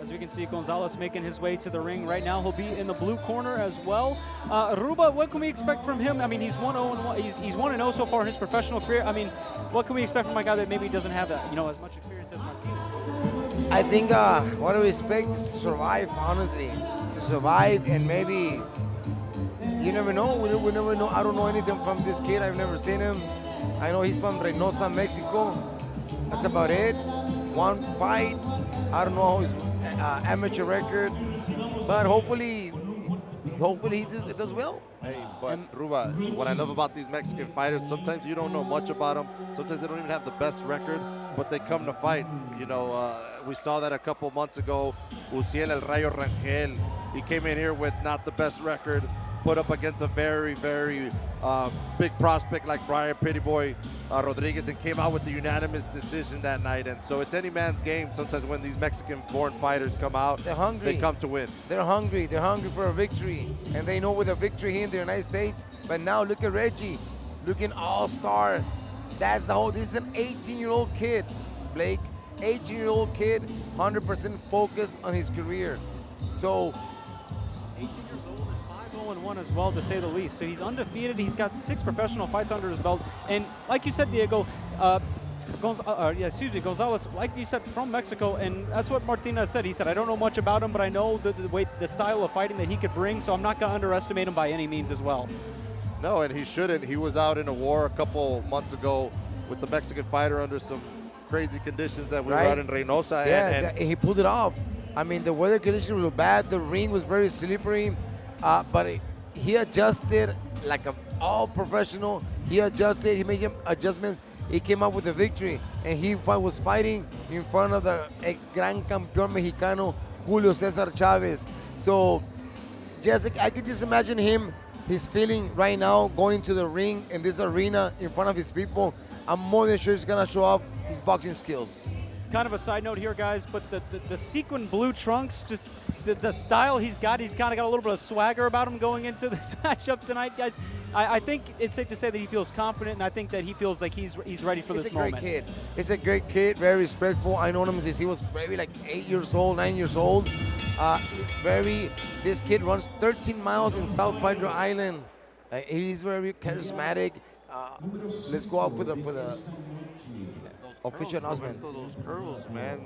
As we can see, Gonzalez making his way to the ring right now. He'll be in the blue corner as well. Ruba, what can we expect from him? I mean, he's 1-0. He's 1-0 so far in his professional career. I mean, what can we expect from a guy that maybe doesn't have that, as much experience as Martinez? I think what do we expect is to survive, honestly, to survive, and maybe you never know. We never know. I don't know anything from this kid. I've never seen him. I know he's from Reynosa, Mexico. That's about it. One fight. I don't know his amateur record, but hopefully he does well. Hey, but Ruba, what I love about these Mexican fighters, sometimes you don't know much about them. Sometimes they don't even have the best record, but they come to fight. We saw that a couple months ago. Uciel El Rayo Rangel, he came in here with not the best record, put up against a very, very big prospect like Brian Prettyboy Rodriguez, and came out with the unanimous decision that night. And so it's any man's game. Sometimes when these Mexican-born fighters come out, they're hungry. They come to win. They're hungry. They're hungry for a victory, and they know with a victory here in the United States. But now look at Reggie, looking all-star. That's the whole. This is an 18-year-old kid, Blake. 18-year-old kid, 100% focused on his career. So. 18 years old and 5-0-1 as well, to say the least. So he's undefeated. He's got 6 professional fights under his belt. And like you said, Diego, Gonzalez, like you said, from Mexico, and that's what Martinez said. He said, I don't know much about him, but I know the style of fighting that he could bring, so I'm not going to underestimate him by any means as well. No, and he shouldn't. He was out in a war a couple months ago with the Mexican fighter under some crazy conditions that we were out in Reynosa. Yes, and he pulled it off. I mean, the weather conditions were bad. The ring was very slippery, but he adjusted like all professional. He adjusted. He made adjustments. He came up with a victory, and he was fighting in front of the gran campeón mexicano, Julio Cesar Chavez. So I could just imagine his feeling right now going into the ring in this arena in front of his people. I'm more than sure he's going to show off his boxing skills. Kind of a side note here, guys, but the sequin blue trunks, just the style he's kind of got a little bit of swagger about him going into this matchup tonight, guys. I think it's safe to say that he feels confident, and I think that he feels like he's ready for this moment. He's a great kid. He's a great kid, very respectful. I known him since he was maybe like 8 years old, 9 years old. This kid runs 13 miles in South Padre Island. He's very charismatic. Let's go out for the official announcement. Those curls, man.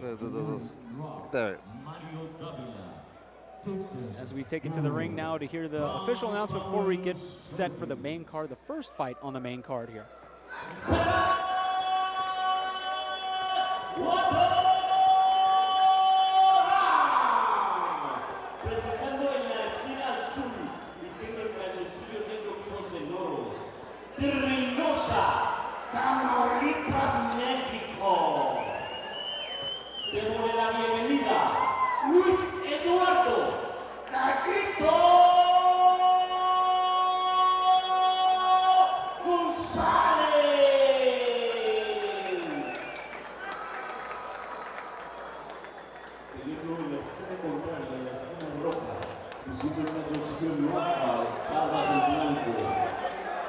As we take it to the ring now to hear the official announcement before we get set for the main card, the first fight on the main card here. Presentando en la esquina azul y siendo el calzoncillo negro vimos el oro de Reynosa, Tamaulipas, México. Démosle la bienvenida, Luis Eduardo Gallito González. Teniendo en la esquina contraria, en la esquina roja, y siendo el calzoncillo roja, cabas en blanco.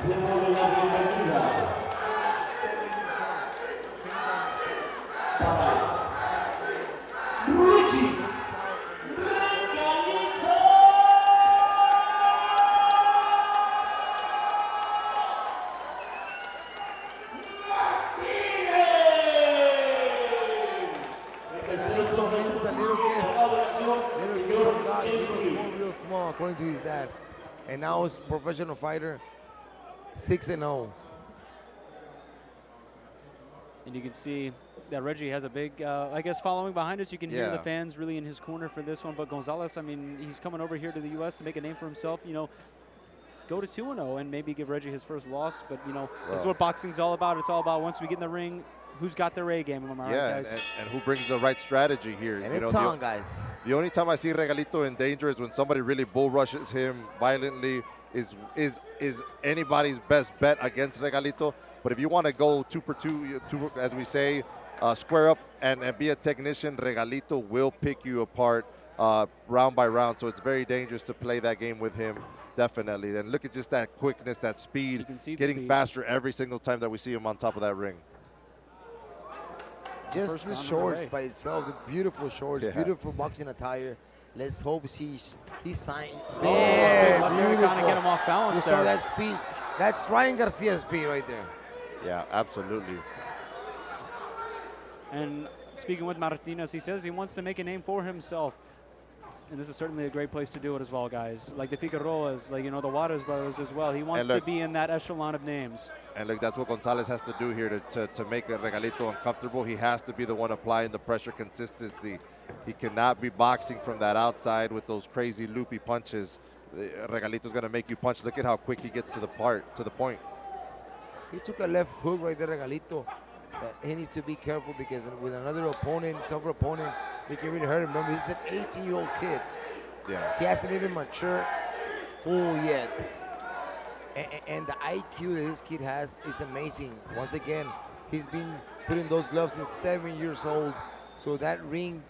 Démosle la bienvenida para Reggie, Regalito. Martinez. He was small, according to his dad. And now he's a professional fighter, 6-0. And you can see that Reggie has a big, following behind us. You can hear the fans really in his corner for this one. But Gonzalez, I mean, he's coming over here to the U.S. to make a name for himself. Go to 2-0 and maybe give Reggie his first loss. But, this is what boxing's all about. It's all about once we get in the ring, who's got their A game, am I right, guys? And who brings the right strategy here. And it's on, guys. The only time I see Regalito in danger is when somebody really bull rushes him violently. Is anybody's best bet against Regalito. But if you want to go 2 for 2, as we say, square up and be a technician, Regalito will pick you apart round by round. So it's very dangerous to play that game with him, definitely. And look at just that quickness, that speed, getting faster every single time that we see him on top of that ring. Just the shorts by itself, the beautiful shorts, beautiful boxing attire. Let's hope he signed. Yeah, beautiful. Kind of get him off balance. You saw that speed. That's Ryan Garcia's speed right there. Yeah, absolutely. And speaking with Martinez, he says he wants to make a name for himself. And this is certainly a great place to do it as well, guys. Like the Figueroas, like, you know, the Juarez brothers as well. He wants to be in that echelon of names. And look, that's what Gonzalez has to do here to make a Regalito uncomfortable. He has to be the one applying the pressure consistently. He cannot be boxing from that outside with those crazy loopy punches. Regalito's going to make you punch. Look at how quick he gets to the point. He took a left hook right there, Regalito. He needs to be careful because with another opponent, tougher opponent, they can really hurt him. Remember, he's an 18-year-old kid. Yeah. He hasn't even matured full yet. And the IQ that this kid has is amazing. Once again, he's been putting those gloves since 7 years old. So that ring,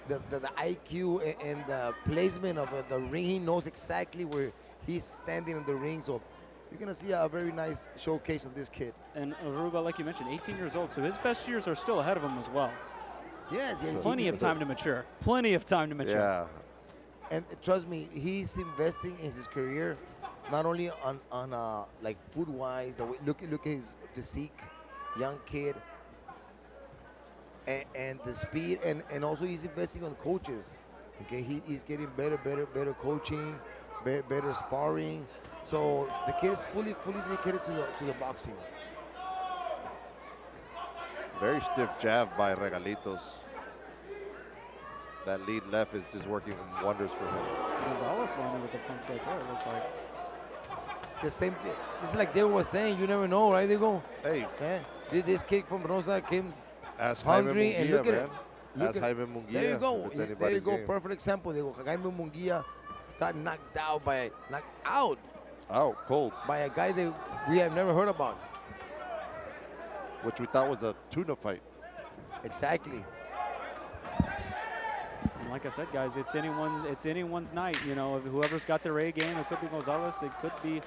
the IQ and the placement of the ring, he knows exactly where he's standing in the ring. So you're going to see a very nice showcase of this kid. And Aruba, like you mentioned, 18 years old, so his best years are still ahead of him as well. Yes. Yeah, plenty of time to mature. Plenty of time to mature. Yeah. And trust me, he's investing in his career, not only on like food-wise. Look at his physique, young kid, and the speed, and also he's investing on coaches. Okay, he's getting better coaching, better sparring. So the kid is fully dedicated to the boxing. Very stiff jab by Regalitos. That lead left is just working wonders for him. Gonzalez landed with a punch right there, it looks like. The same thing. It's like they were saying, you never know, right? They go, hey. Yeah, this kid from Rosa came hungry, Munguia, and look at it. Ask Jaime Munguia. There you go. There you go. Game. Perfect example. They go, Jaime Munguia got knocked out cold. By a guy that we have never heard about. Which we thought was a tuna fight. Exactly. And like I said, guys, it's anyone's night. You know, whoever's got their A game, it could be Gonzalez, it could be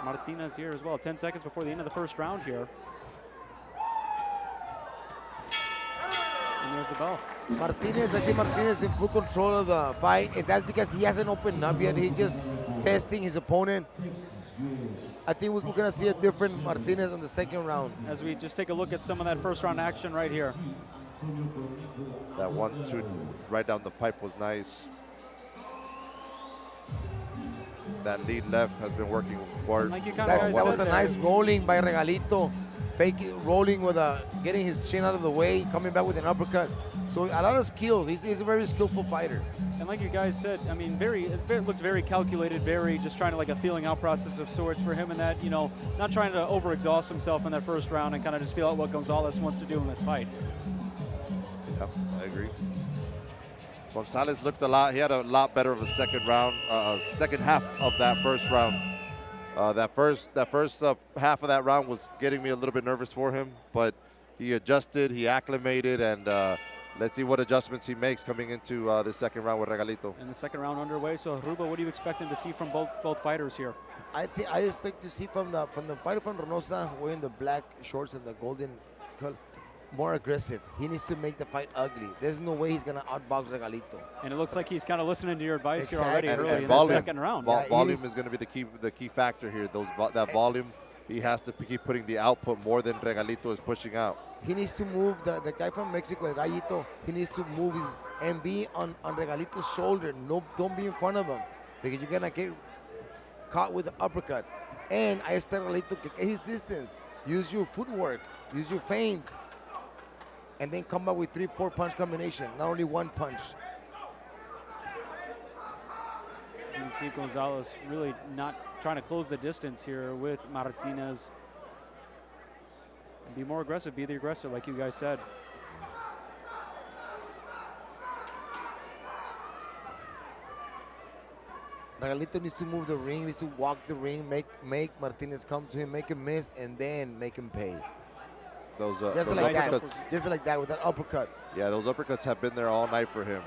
Martinez here as well. 10 seconds before the end of the first round here. And there's the bell. I see Martinez in full control of the fight, and that's because he hasn't opened up yet. He's just testing his opponent. I think we're going to see a different Martinez in the second round. As we just take a look at some of that first round action right here. That 1-2 right down the pipe was nice. That lead left has been working hard. Like that was a nice rolling by Regalito. Rolling with getting his chin out of the way, coming back with an uppercut. So a lot of skill. He's a very skillful fighter. And like you guys said, I mean, it looked very calculated, very just trying to like a feeling out process of sorts for him, and that, you know, not trying to overexhaust himself in that first round and kind of just feel out what Gonzalez wants to do in this fight. Yeah, I agree. Gonzalez looked he had a lot better of a second round, second half of that first round. That first half of that round was getting me a little bit nervous for him, but he adjusted, he acclimated, and let's see what adjustments he makes coming into the second round with Regalito. And the second round underway. So, Ruba, what do you expect to see from both fighters here? I expect to see from the fighter from Reynosa wearing the black shorts and the golden color, more aggressive. He needs to make the fight ugly. There's no way he's going to outbox Regalito. And it looks like he's kind of listening to your advice here already and early in volume, the second round. Volume is going to be the key factor here. That volume, he has to keep putting the output more than Regalito is pushing out. He needs to move the guy from Mexico, El Gallito. He needs to move and be on Regalito's shoulder. No, don't be in front of him because you're gonna get caught with the uppercut. And I expect Regalito to get his distance. Use your footwork. Use your feints. And then come up with 3-4 punch combination, not only one punch. You can see Gonzalez really not trying to close the distance here with Martinez. And be more aggressive, be the aggressor, like you guys said. Regalito needs to move the ring, needs to walk the ring, make Martinez come to him, make him miss, and then make him pay. Just like that, with that uppercut. Yeah, those uppercuts have been there all night for him.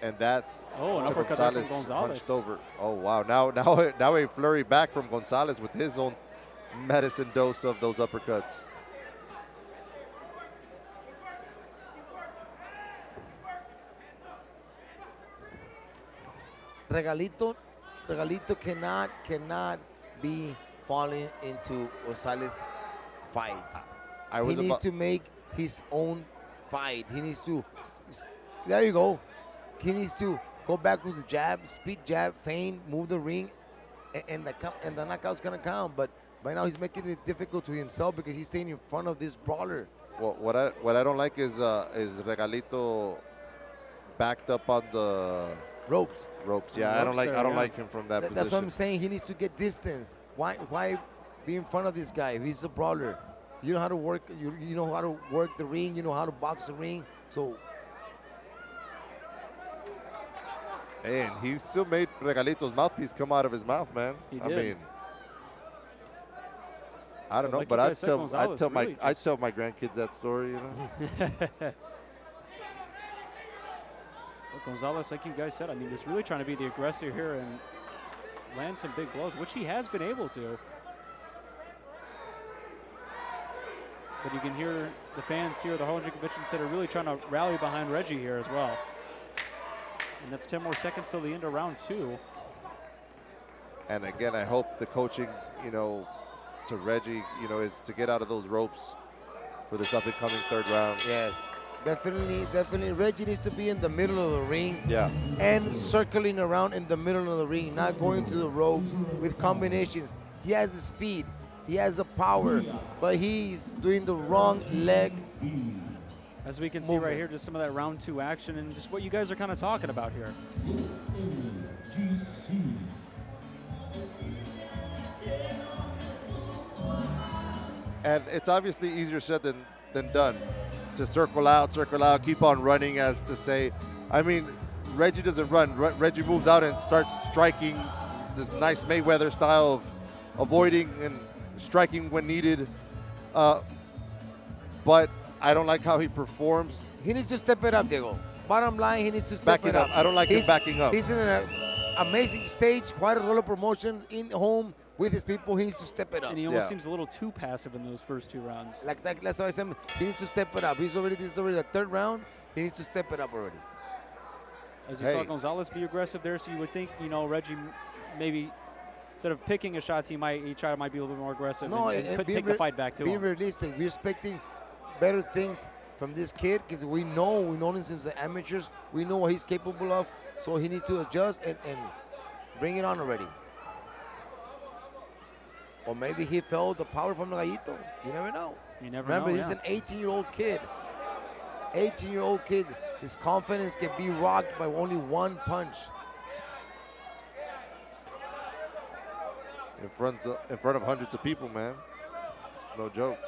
And that's an uppercut from Gonzalez. Punched over. Oh wow! Now a flurry back from Gonzalez with his own medicine dose of those uppercuts. Regalito cannot be falling into Gonzalez fight. He needs to make his own fight. He needs to, there you go. He needs to go back with the jab, speed jab, feint, move the ring, and the knockout's gonna count. But right now he's making it difficult to himself because he's staying in front of this brawler. Well, what I don't like is Regalito backed up on the ropes. Yeah, I don't like him from that position. That's what I'm saying. He needs to get distance. Why be in front of this guy if he's a brawler? You know how to work. You know how to work the ring. You know how to box the ring. So. And he still made Regalito's mouthpiece come out of his mouth, man. He I did. mean, I don't know, like but I'd tell my grandkids that story, you know. But Gonzalez, like you guys said, I mean, just really trying to be the aggressor here and land some big blows, which he has been able to. But you can hear the fans here at the Harlingen Convention Center really trying to rally behind Reggie here as well. And that's 10 more seconds till the end of round 2. And again, I hope the coaching, you know, to Reggie, you know, is to get out of those ropes for this up-and-coming third round. Yes, definitely. Reggie needs to be in the middle of the ring. Yeah. And circling around in the middle of the ring, not going to the ropes with combinations. He has the speed, he has the power, but he's doing the wrong leg. As we can see right here, just some of that round 2 action and just what you guys are kind of talking about here. And it's obviously easier said than done to circle out, keep on running, as to say. I mean, Reggie doesn't run. Reggie moves out and starts striking this nice Mayweather style of avoiding and striking when needed. But I don't like how he performs. He needs to step it up, Diego. Bottom line, he needs to step it up. I don't like him backing up. He's in an amazing stage, JuarezRolo promotion, in home with his people. He needs to step it up. And he almost seems a little too passive in those first 2 rounds. Like that's why I said he needs to step it up. This is already the 3rd round. He needs to step it up already. As you saw Gonzalez be aggressive there, so you would think, you know, Reggie maybe instead of picking his shots, he might be a little bit more aggressive and could take the fight back to him. Being realistic, we're expecting better things from this kid because we know him since the amateurs. We know what he's capable of, so he needs to adjust and bring it on already. Or maybe he felt the power from the Gallito. You never know. You never Remember, know. he's an 18-year-old kid. 18-year-old kid. His confidence can be rocked by only one punch. In front of hundreds of people, man. It's no joke.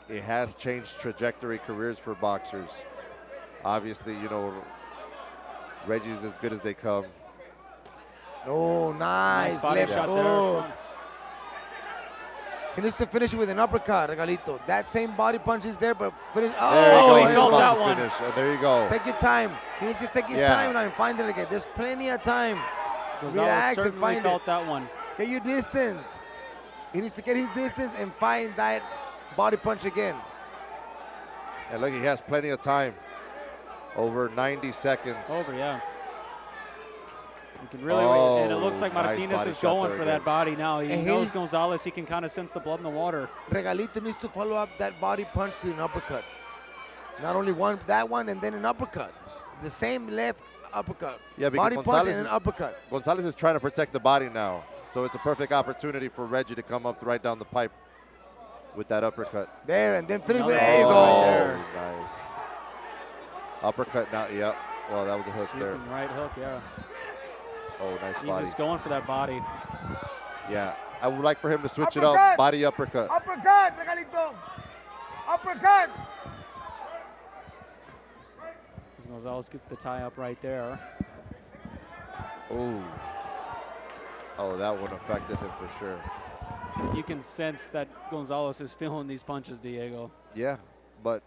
It has changed trajectory careers for boxers. Obviously, you know, Reggie's as good as they come. Oh, nice body left shot hook. there. He needs to finish it with an uppercut, Regalito. That same body punch is there, but finish. Oh, he felt about that to one. finish. There you go. Take your time. He needs to take his time now and find it again. There's plenty of time. Gonzalez Relax and certainly find felt it. that one. Get your distance. He needs to get his distance and find that body punch again. And look, he has plenty of time. Over 90 seconds. Over, yeah. You can really, and it looks like nice Martinez body is shot going there for again. that body now. He And knows Gonzalez. He can kind of sense the blood in the water. Regalito needs to follow up that body punch to an uppercut. Not only that one and then an uppercut. The same left uppercut. Yeah, because body punch and an uppercut. Gonzalez is trying to protect the body now. So it's a perfect opportunity for Reggie to come up right down the pipe with that uppercut. There, and then finish. Another There you right go. there. Nice. Uppercut now, yep. Well, that was a hook there. Sweeping right hook, yeah. Oh, nice He's body. just going for that body. Yeah, I would like for him to switch it Uppercut. up. Body uppercut. Uppercut, Regalito. Uppercut. As Gonzalez gets the tie up right there. Ooh. Oh, that one affected him for sure. You can sense that Gonzalez is feeling these punches, Diego. Yeah, but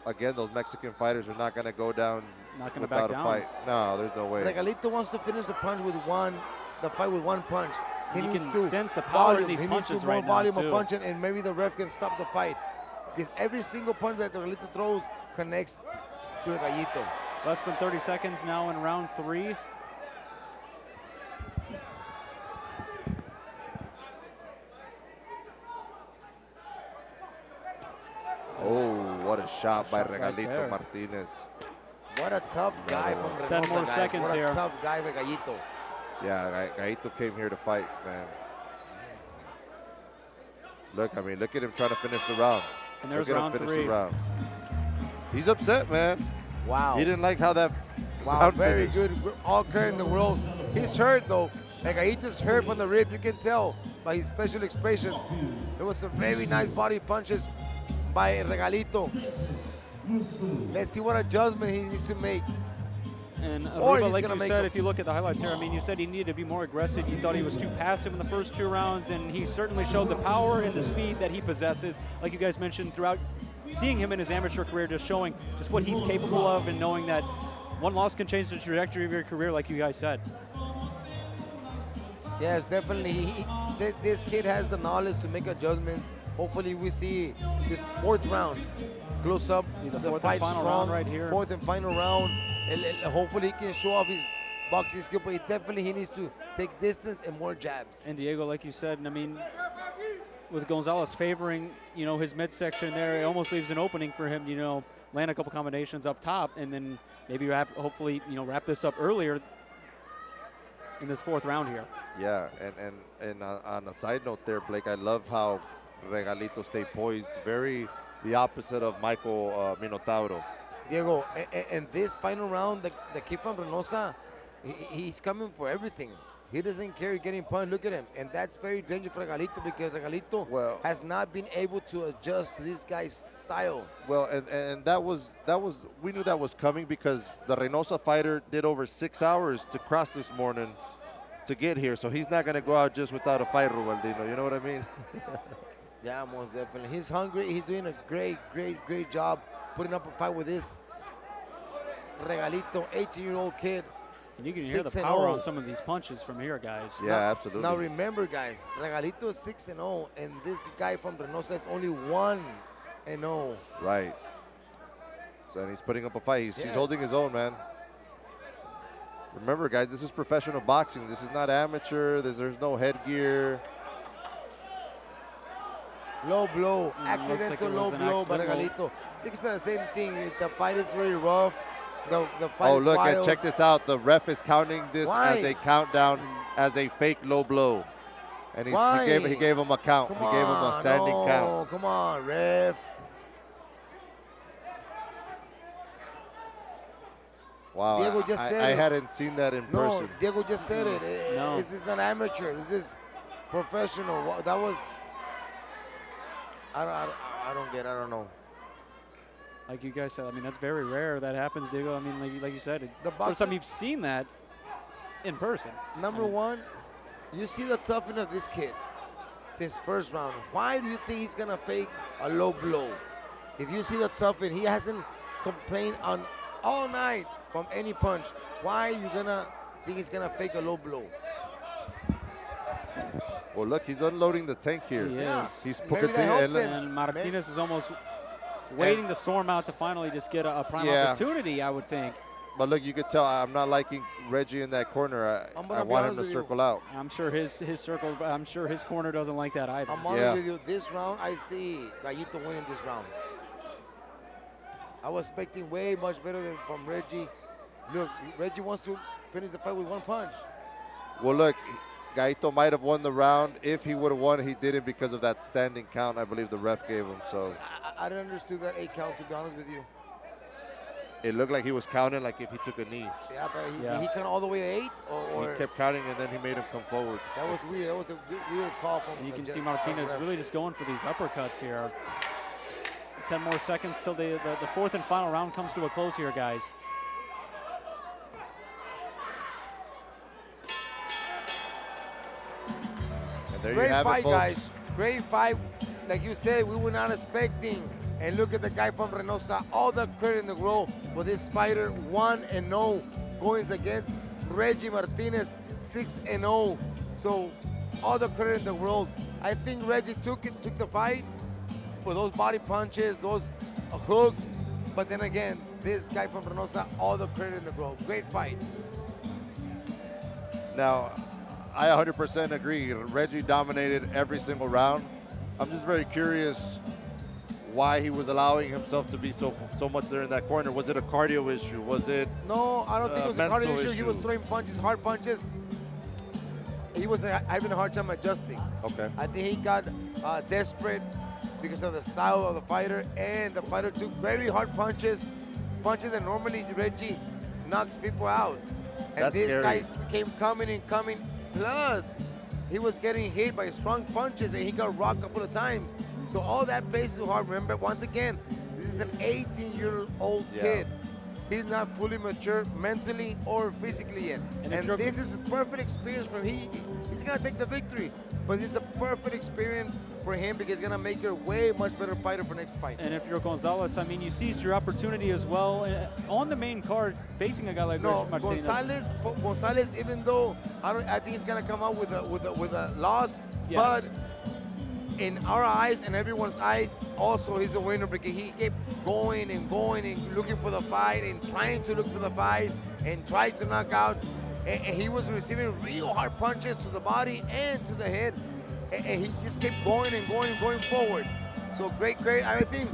again, those Mexican fighters are not going to go down Not going to back without a down. fight. No, there's no way. Regalito wants to finish the fight with one punch. He You needs can to sense the power in volume. these He needs punches to more right now, volume too. of punching, and maybe the ref can stop the fight. Because every single punch that Regalito throws connects to a Gallito. Less than 30 seconds now in round 3. Oh, what a shot by Shot right Regalito there. Martinez. What a tough guy from Reynosa, 10 more guys. seconds what a here. tough guy, Regallito. Yeah, Gallito came here to fight, man. Look, I mean, look at him trying to finish the round. And there's look at round him finish 3. the round. He's upset, man. Wow. He didn't like how that Wow, round very finished. good. All credit in the world. He's hurt, though. Regallito's hurt from the rib. You can tell by his facial expressions. There was some very nice body punches by Regalito. Let's see what adjustment he needs to make. And Or Aruba, he's like gonna you make said, him. if you look at the highlights here, I mean, you said he needed to be more aggressive. You thought he was too passive in the first 2 rounds, and he certainly showed the power and the speed that he possesses. Like you guys mentioned, throughout seeing him in his amateur career, just showing just what he's capable of and knowing that one loss can change the trajectory of your career, like you guys said. Yes, definitely. This kid has the knowledge to make adjustments. Hopefully we see this 4th round close up. Be the The 4th and fight final strong. round right here. 4th and final round. Hopefully he can show off his boxing skill, but he needs to take distance and more jabs. And Diego, like you said, I mean, with Gonzalez favoring, you know, his midsection there, it almost leaves an opening for him, you know, land a couple combinations up top and then maybe hopefully, you know, wrap this up earlier in this 4th round here. Yeah, and on a side note there, Blake, I love how Regalito stayed poised. Very the opposite of Michael Minotauro. Diego, and this final round, the kid from Reynosa, he's coming for everything. He doesn't care getting punched. Look at him. And that's very dangerous for Regalito because Regalito has not been able to adjust to this guy's style. Well, and that was we knew that was coming because the Reynosa fighter did over 6 hours to cross this morning to get here. So he's not going to go out just without a fight, Rubaldino. You know what I mean? Yeah, most definitely. He's hungry. He's doing a great job putting up a fight with this Regalito, 18-year-old kid. And you can hear the 6-0. power on some of these punches from here, guys. Yeah, absolutely. Now remember, guys, Regalito is 6-0, and this guy from Reynosa is only 1-0. Right. So and he's putting up a fight. He's holding his own, man. Remember, guys, this is professional boxing. This is not amateur. There's no headgear. Low blow, Looks like accidental it low was an blow by accidental. Regalito. It's not the same thing. The fight is very rough. The fight Oh, is look, wild. and check this out. The ref is counting this Why? as a countdown, as a fake low blow. And he gave him a count. Come He gave him a on, standing no, count. Come on, ref. Wow, Diego just said I it. hadn't seen that in No, person. Diego just said it. No. This is not amateur. This is professional. That was. I don't get. I don't know. Like you guys said, I mean, that's very rare that happens, Diego. I mean, like you said, The first boxing- time you've seen that in person. Number one, you see the toughness of this kid since first round. Why do you think he's gonna fake a low blow? If you see the toughness, he hasn't complained on all night from any punch. Why you gonna think he's gonna fake a low blow? Well, look, he's unloading the tank here. He Yeah. is. He's Maybe that helped him. And Martinez is almost waiting the storm out to finally just get a prime opportunity, I would think. But look, you could tell I'm not liking Reggie in that corner. I'm I gonna be want him honest to with you. circle out. I'm sure his circle, I'm sure his corner doesn't like that either. I'm honest Yeah. with you. This round, I see Gallito winning this round. I was expecting way much better than from Reggie. Look, Reggie wants to finish the fight with one punch. Well, look, Gallito might have won the round. If he would have won, he didn't because of that standing count I believe the ref gave him. So I didn't understand that 8 count, to be honest with you. it looked like he was counting like if he took a knee. Yeah, but he, Yeah. he count all the way to 8? Or He kept counting and then he made him come forward. that was weird. That was a weird call from And you the can judge- see Martinez ref. really just going for these uppercuts here. 10 more seconds till the fourth and final round comes to a close here, guys. And there you Great have fight, it, folks. guys. Great fight. Like you said, we were not expecting. And look at the guy from Reynosa. All the credit in the world for this fighter. 1-0 going against Reggie Martinez, 6-0. So all the credit in the world. I think Reggie took the fight for those body punches, those hooks. But then again, this guy from Reynosa all the credit in the world. Great fight. Now, I 100% agree. Reggie dominated every single round. I'm just very curious why he was allowing himself to be so much there in that corner. Was it a cardio issue? Was it No, I don't think it was a mental cardio issue. He issue? was throwing punches, hard punches. He was having a hard time adjusting. Okay. I think he got desperate because of the style of the fighter, and the fighter took very hard punches that normally Reggie knocks people out. And That's this scary. guy came coming. Plus, he was getting hit by strong punches, and he got rocked a couple of times. So all that plays too hard. Remember, once again, this is an 18-year-old kid. He's not fully mature mentally or physically yet. And this is a perfect experience for him. He's going to take the victory. But it's a perfect experience for him because it's going to make you a way much better fighter for next fight. And if you're Gonzalez, I mean, you seized your opportunity as well on the main card, facing a guy like Reggie Martinez. Gonzalez, even though I think he's going to come out with a loss, Yes. but in our eyes and everyone's eyes, also he's a winner because he kept going and looking for the fight and trying to look for the fight and trying to knock out. And he was receiving real hard punches to the body and to the head. And he just kept going going forward. So great. I think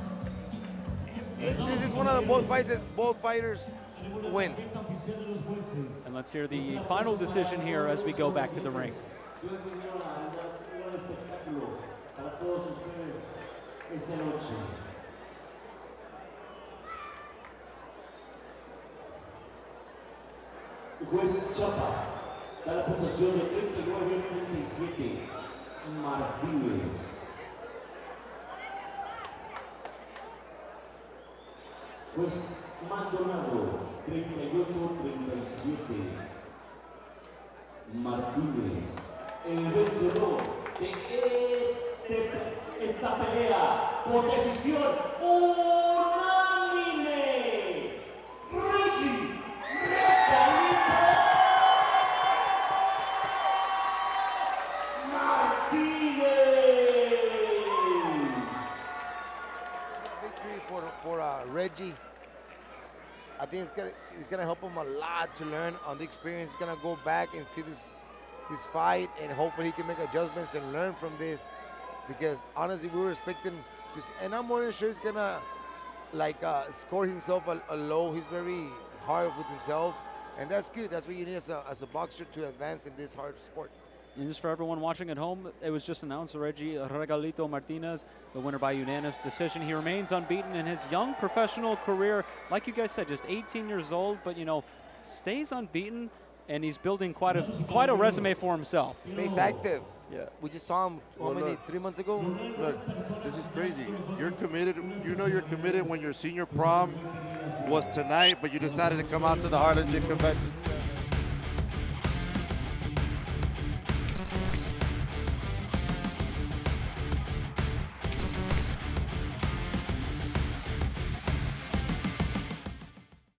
this is one of the both fights that both fighters win. And let's hear the final decision here as we go back to the ring. Para todos ustedes esta noche. Juez Chapa da la puntuación de 39-37. Martínez. Juez Maldonado 38-37. Martínez. El vencedor de esta pelea por decisión unánime, Reggie Martinez. Victory for Reggie. I think it's gonna help him a lot to learn on the experience. He's gonna go back and see this fight, and hopefully he can make adjustments and learn from this. Because honestly, we were expecting to, and I'm more than sure he's gonna score himself a low. He's very hard with himself, and that's good. That's what you need as a boxer to advance in this hard sport. And just for everyone watching at home, it was just announced Reggie Regalito Martinez, the winner by unanimous decision. He remains unbeaten in his young professional career. Like you guys said, just 18 years old, but stays unbeaten, and he's building quite a resume for himself. Stays active. Yeah. We just saw him, Look, 3 months ago? Look, this is crazy. You're committed. You know you're committed when your senior prom was tonight, but you decided to come out to the Harlingen convention.